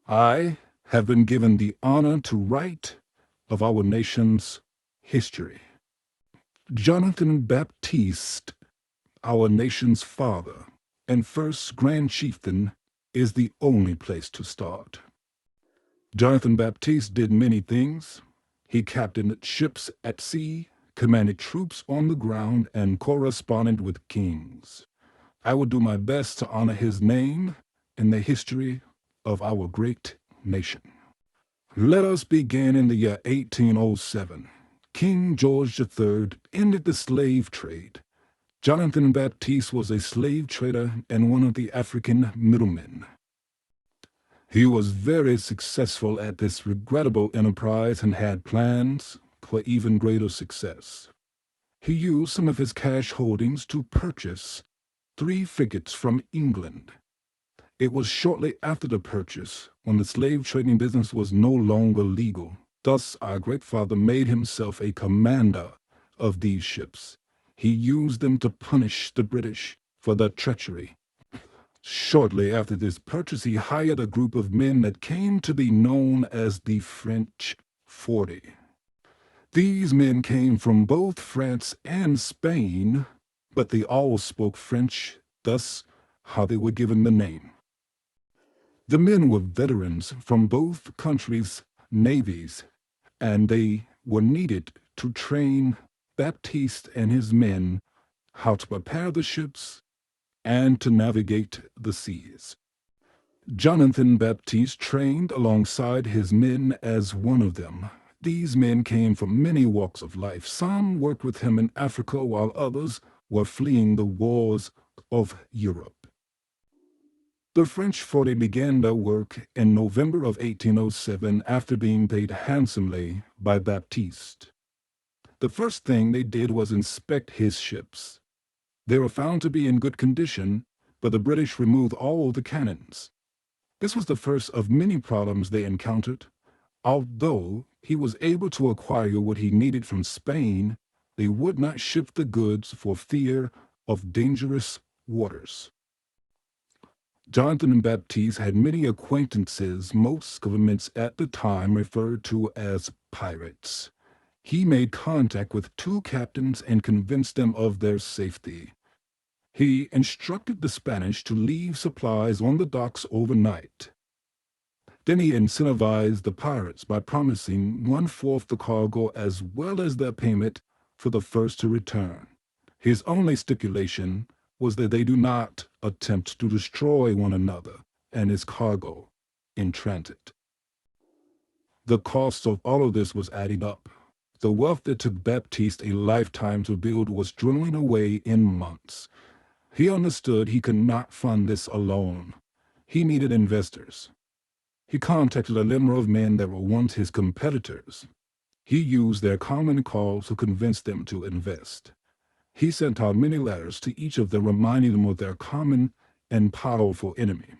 I have been given the honor to write of our nation's history. Jonathan Baptiste, our nation's father and first Grand Chieftain, is the only place to start. Jonathan Baptiste did many things. He captained ships at sea, commanded troops on the ground, and corresponded with kings. I will do my best to honor his name in the history of our great nation. Let us begin in the year 1807. King George III ended the slave trade. Jonathan Baptiste was a slave trader and one of the African middlemen. He was very successful at this regrettable enterprise and had plans for even greater success. He used some of his cash holdings to purchase 3 frigates from England. It was shortly after the purchase, when the slave trading business was no longer legal. Thus, our great father made himself a commander of these ships. He used them to punish the British for their treachery. Shortly after this purchase, he hired a group of men that came to be known as the French 40. These men came from both France and Spain, but they all spoke French, thus how they were given the name. The men were veterans from both countries' navies, and they were needed to train Baptiste and his men how to prepare the ships and to navigate the seas. Jonathan Baptiste trained alongside his men as one of them. These men came from many walks of life. Some worked with him in Africa, while others were fleeing the wars of Europe. The French 40 began their work in November of 1807 after being paid handsomely by Baptiste. The first thing they did was inspect his ships. They were found to be in good condition, but the British removed all the cannons. This was the first of many problems they encountered. Although he was able to acquire what he needed from Spain, they would not ship the goods for fear of dangerous waters. Jonathan Baptiste had many acquaintances most governments at the time referred to as pirates. He made contact with 2 captains and convinced them of their safety. He instructed the Spanish to leave supplies on the docks overnight. Then he incentivized the pirates by promising 1/4 the cargo as well as their payment for the first to return. His only stipulation was that they do not attempt to destroy one another and his cargo in transit. The cost of all of this was adding up. The wealth that took Baptiste a lifetime to build was dwindling away in months. He understood he could not fund this alone. He needed investors. He contacted a number of men that were once his competitors. He used their common cause to convince them to invest. He sent out many letters to each of them reminding them of their common and powerful enemy.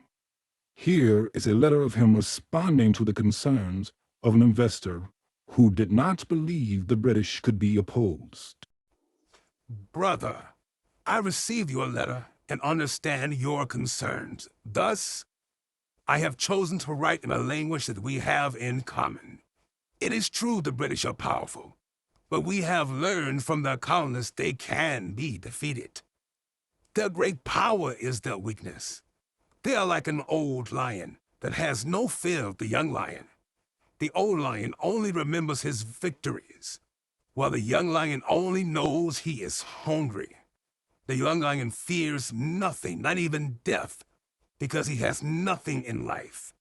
Here is a letter of him responding to the concerns of an investor who did not believe the British could be opposed. Brother, I received your letter and understand your concerns. Thus, I have chosen to write in a language that we have in common. It is true the British are powerful, but we have learned from their colonists they can be defeated. Their great power is their weakness. They are like an old lion that has no fear of the young lion. The old lion only remembers his victories, while the young lion only knows he is hungry. The young lion fears nothing, not even death, because he has nothing in life.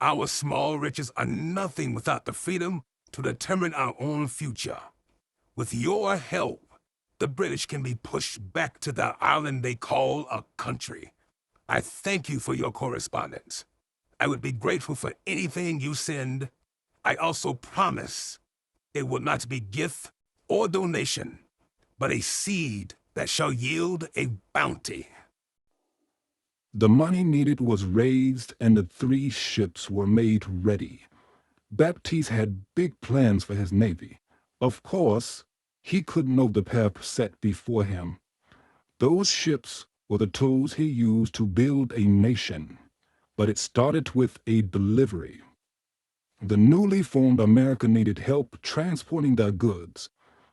Our small riches are nothing without the freedom to determine our own future. With your help, the British can be pushed back to the island they call a country. I thank you for your correspondence. I would be grateful for anything you send. I also promise it will not be gift or donation, but a seed that shall yield a bounty. The money needed was raised and the 3 ships were made ready. Baptiste had big plans for his navy. Of course, he couldn't know the path set before him. Those ships were the tools he used to build a nation. but it started with a delivery. The newly formed America needed help transporting their goods.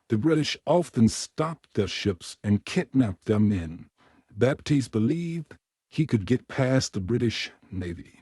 The British often stopped their ships and kidnapped their men. Baptiste believed he could get past the British Navy.